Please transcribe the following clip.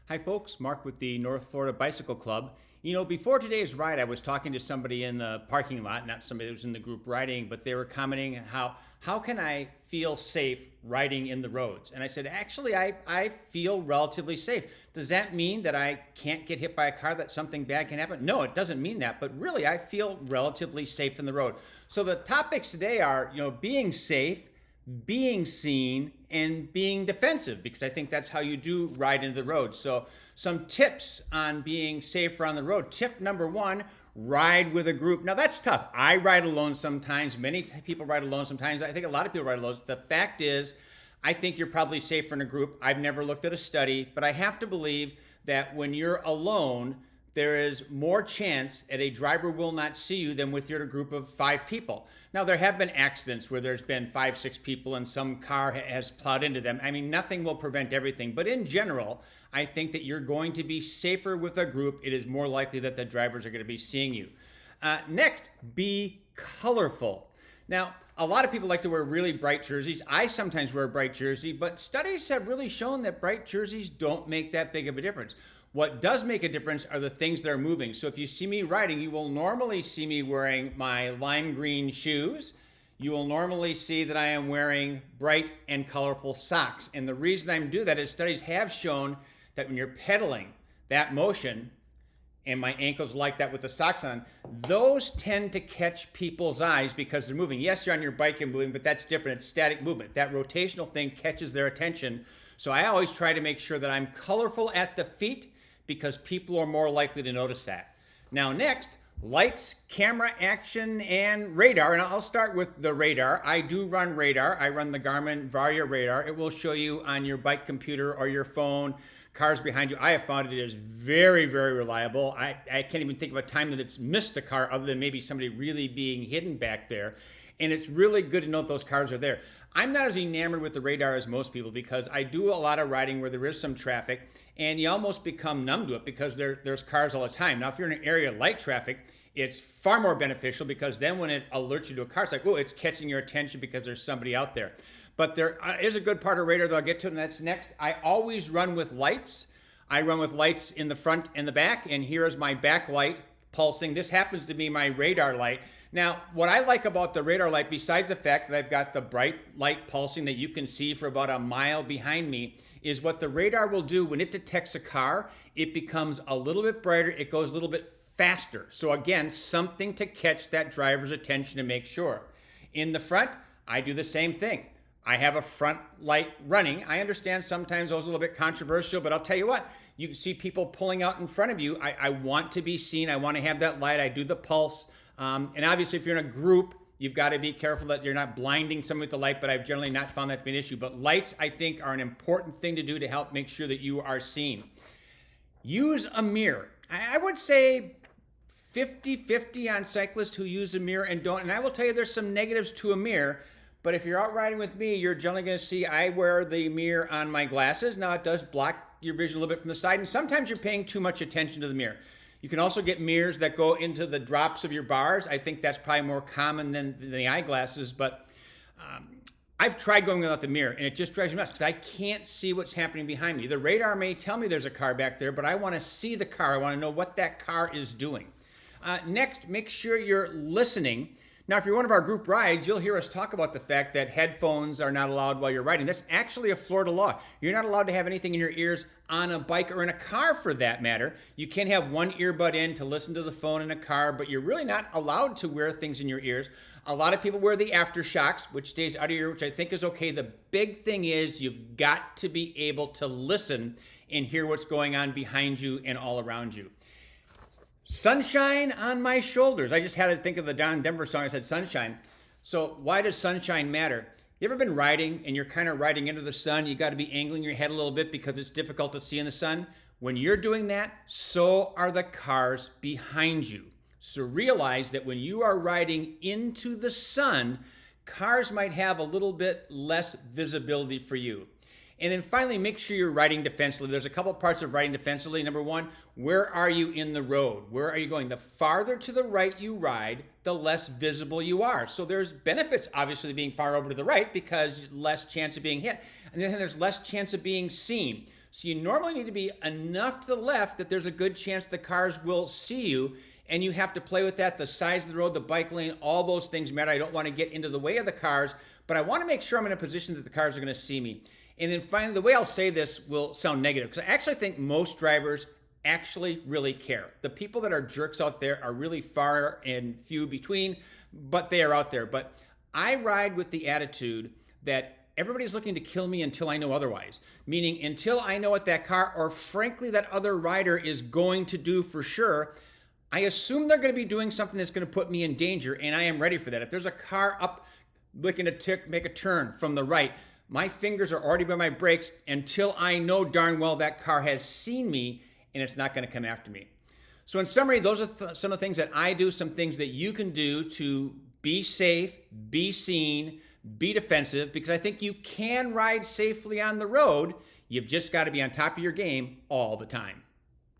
Hi, folks. Mark with the North Florida Bicycle Club. Before today's ride, I was talking to somebody in the parking lot, not somebody that was in the group riding, but they were commenting how can I feel safe riding in the roads? And I said, actually, I feel relatively safe. Does that mean that I can't get hit by a car, that something bad can happen? No, it doesn't mean that, but really I feel relatively safe in the road. So the topics today are, being safe, being seen, and being defensive, because I think that's how you do ride into the road. So some tips on being safer on the road. Tip number one, ride with a group. Now that's tough. I ride alone sometimes. Many people ride alone sometimes. I think a lot of people ride alone. The fact is, I think you're probably safer in a group. I've never looked at a study, but I have to believe that when you're alone, there is more chance that a driver will not see you than with your group of 5 people. Now, there have been accidents where there's been 5, 6 people and some car has plowed into them. I mean, nothing will prevent everything. But in general, I think that you're going to be safer with a group. It is more likely that the drivers are going to be seeing you. Next, be colorful. Now, a lot of people like to wear really bright jerseys. I sometimes wear a bright jersey, but studies have really shown that bright jerseys don't make that big of a difference. What does make a difference are the things that are moving. So if you see me riding, you will normally see me wearing my lime green shoes. You will normally see that I am wearing bright and colorful socks. And the reason I'm doing that is studies have shown that when you're pedaling, that motion, and my ankles like that with the socks on, those tend to catch people's eyes because they're moving. Yes, you're on your bike and moving, but that's different. It's static movement. That rotational thing catches their attention. So I always try to make sure that I'm colorful at the feet, because people are more likely to notice that. Now next, lights, camera, action, and radar. And I'll start with the radar. I do run radar. I run the Garmin Varia radar. It will show you on your bike computer or your phone, cars behind you. I have found it is very, very reliable. I can't even think of a time that it's missed a car other than maybe somebody really being hidden back there. And it's really good to know those cars are there. I'm not as enamored with the radar as most people because I do a lot of riding where there is some traffic, and you almost become numb to it because there's cars all the time. Now, if you're in an area of light traffic, it's far more beneficial because then when it alerts you to a car, it's like, oh, it's catching your attention because there's somebody out there. But there is a good part of radar that I'll get to, and that's next. I always run with lights. I run with lights in the front and the back, and here is my back light pulsing. This happens to be my radar light. Now, what I like about the radar light, besides the fact that I've got the bright light pulsing that you can see for about a mile behind me, is what the radar will do when it detects a car, it becomes a little bit brighter, it goes a little bit faster. So again, something to catch that driver's attention to make sure. In the front, I do the same thing. I have a front light running. I understand sometimes those are a little bit controversial, but I'll tell you what, you can see people pulling out in front of you. I want to be seen. I want to have that light. I do the pulse. And obviously, if you're in a group, you've got to be careful that you're not blinding someone with the light, but I've generally not found that to be an issue. But lights, I think, are an important thing to do to help make sure that you are seen. Use a mirror. I would say 50-50 on cyclists who use a mirror and don't. And I will tell you there's some negatives to a mirror. But if you're out riding with me, you're generally going to see I wear the mirror on my glasses. Now, it does block your vision a little bit from the side, and sometimes you're paying too much attention to the mirror. You can also get mirrors that go into the drops of your bars. I think that's probably more common than the eyeglasses, but I've tried going without the mirror, and it just drives me nuts because I can't see what's happening behind me. The radar may tell me there's a car back there, but I want to see the car. I want to know what that car is doing. Next, make sure you're listening. Now, if you're one of our group rides, you'll hear us talk about the fact that headphones are not allowed while you're riding. That's actually a Florida law. You're not allowed to have anything in your ears on a bike or in a car for that matter. You can have one earbud in to listen to the phone in a car, but you're really not allowed to wear things in your ears. A lot of people wear the aftershocks, which stays out of your ear, which I think is okay. The big thing is you've got to be able to listen and hear what's going on behind you and all around you. Sunshine on my shoulders. I just had to think of the Don Denver song. I said sunshine. So why does sunshine matter? You ever been riding and you're kind of riding into the sun? You got to be angling your head a little bit because it's difficult to see in the sun. When you're doing that, so are the cars behind you. So realize that when you are riding into the sun, cars might have a little bit less visibility for you. And then finally, make sure you're riding defensively. There's a couple parts of riding defensively. Number one, where are you in the road? Where are you going? The farther to the right you ride, the less visible you are. So there's benefits, obviously, to being far over to the right because less chance of being hit. And then there's less chance of being seen. So you normally need to be enough to the left that there's a good chance the cars will see you. And you have to play with that, the size of the road, the bike lane, all those things matter. I don't want to get into the way of the cars, but I want to make sure I'm in a position that the cars are going to see me. And then finally, the way I'll say this will sound negative, because I actually think most drivers actually really care. The people that are jerks out there are really far and few between, but they are out there. But I ride with the attitude that everybody's looking to kill me until I know otherwise. Meaning until I know what that car, or frankly that other rider, is going to do for sure, I assume they're going to be doing something that's going to put me in danger, and I am ready for that. If there's a car up looking to make a turn from the right, my fingers are already by my brakes until I know darn well that car has seen me and it's not going to come after me. So in summary, those are some of the things that I do, some things that you can do to be safe, be seen, be defensive, because I think you can ride safely on the road. You've just got to be on top of your game all the time.